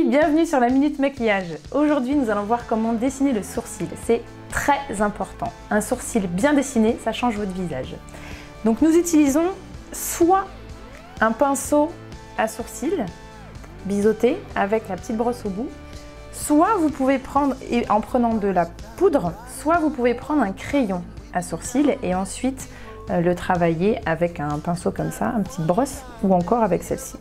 bienvenue sur la Minute Maquillage. Aujourd'hui, nous allons voir comment dessiner le sourcil. C'est très important. Un sourcil bien dessiné, ça change votre visage. Donc nous utilisons soit un pinceau à sourcil, biseauté, avec la petite brosse au bout, soit vous pouvez prendre, et en prenant de la poudre, soit vous pouvez prendre un crayon à sourcil et ensuite le travailler avec un pinceau comme ça, une petite brosse, ou encore avec celle-ci.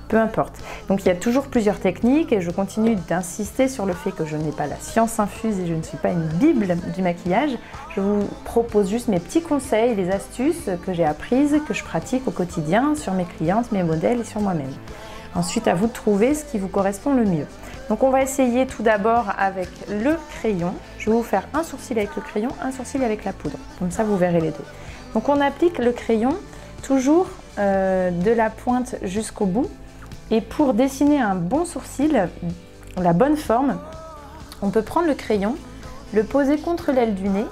Peu importe. Donc il y a toujours plusieurs techniques et je continue d'insister sur le fait que je n'ai pas la science infuse et je ne suis pas une bible du maquillage. Je vous propose juste mes petits conseils, les astuces que j'ai apprises, que je pratique au quotidien sur mes clientes, mes modèles et sur moi-même. Ensuite, à vous de trouver ce qui vous correspond le mieux. Donc on va essayer tout d'abord avec le crayon. Je vais vous faire un sourcil avec le crayon, un sourcil avec la poudre. Comme ça, vous verrez les deux. Donc on applique le crayon toujours de la pointe jusqu'au bout. Et pour dessiner un bon sourcil, la bonne forme, on peut prendre le crayon, le poser contre l'aile du nez.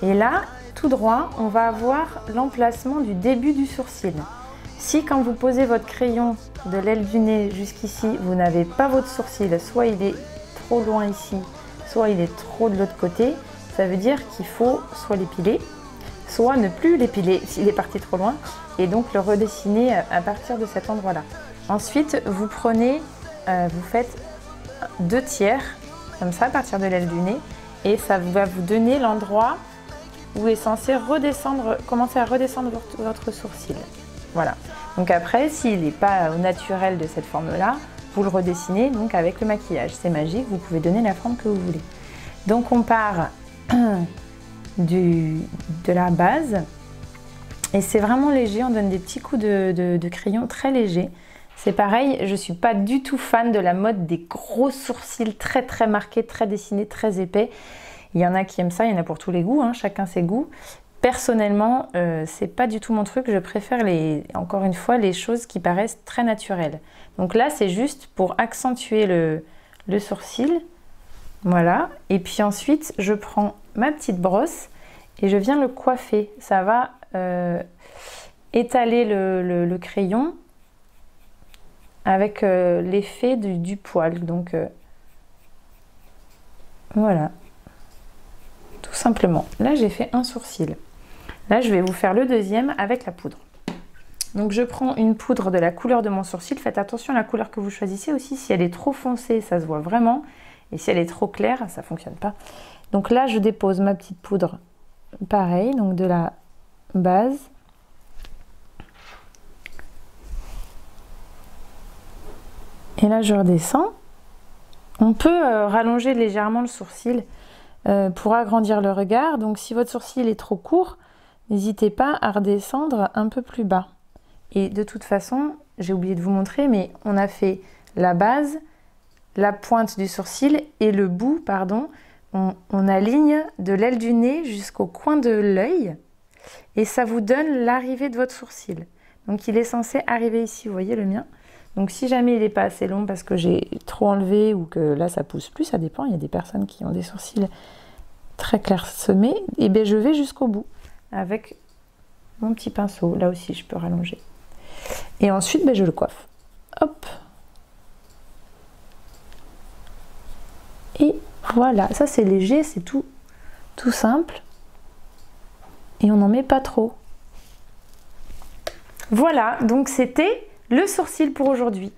Et là, tout droit, on va avoir l'emplacement du début du sourcil. Si quand vous posez votre crayon de l'aile du nez jusqu'ici, vous n'avez pas votre sourcil, soit il est trop loin ici, soit il est trop de l'autre côté, ça veut dire qu'il faut soit l'épiler, soit ne plus l'épiler s'il est parti trop loin, et donc le redessiner à partir de cet endroit-là. Ensuite, vous prenez, vous faites 2 tiers, comme ça, à partir de l'aile du nez, et ça va vous donner l'endroit où est censé redescendre, commencer à redescendre votre sourcil. Voilà. Donc après, s'il n'est pas au naturel de cette forme-là, vous le redessinez donc avec le maquillage. C'est magique, vous pouvez donner la forme que vous voulez. Donc on part de la base et c'est vraiment léger, on donne des petits coups de crayon très légers. C'est pareil, je ne suis pas du tout fan de la mode des gros sourcils très marqués, très dessinés, très épais. Il y en a qui aiment ça, il y en a pour tous les goûts, hein, chacun ses goûts. Personnellement, c'est pas du tout mon truc, je préfère encore une fois les choses qui paraissent très naturelles. Donc là, c'est juste pour accentuer le sourcil. Voilà, et puis ensuite, je prends ma petite brosse et je viens le coiffer. Ça va étaler le crayon avec l'effet du poil. Donc voilà, tout simplement. Là, j'ai fait un sourcil. Là, je vais vous faire le deuxième avec la poudre. Donc je prends une poudre de la couleur de mon sourcil. Faites attention à la couleur que vous choisissez aussi. Si elle est trop foncée, ça se voit vraiment. Et si elle est trop claire, ça ne fonctionne pas. Donc là, je dépose ma petite poudre, pareil, donc de la base. Et là, je redescends. On peut rallonger légèrement le sourcil pour agrandir le regard. Donc si votre sourcil est trop court, n'hésitez pas à redescendre un peu plus bas. Et de toute façon, j'ai oublié de vous montrer, mais on a fait la base, la pointe du sourcil et le bout, pardon, on aligne de l'aile du nez jusqu'au coin de l'œil et ça vous donne l'arrivée de votre sourcil. Donc il est censé arriver ici, vous voyez le mien. Donc si jamais il n'est pas assez long parce que j'ai trop enlevé ou que là ça pousse plus, ça dépend, il y a des personnes qui ont des sourcils très clairsemés, et bien je vais jusqu'au bout avec mon petit pinceau, là aussi je peux rallonger. Et ensuite ben, je le coiffe. Hop. Et voilà, ça c'est léger, c'est tout simple. Et on n'en met pas trop. Voilà, donc c'était le sourcil pour aujourd'hui.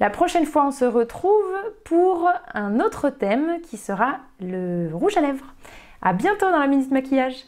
La prochaine fois, on se retrouve pour un autre thème qui sera le rouge à lèvres. À bientôt dans la Minute Maquillage.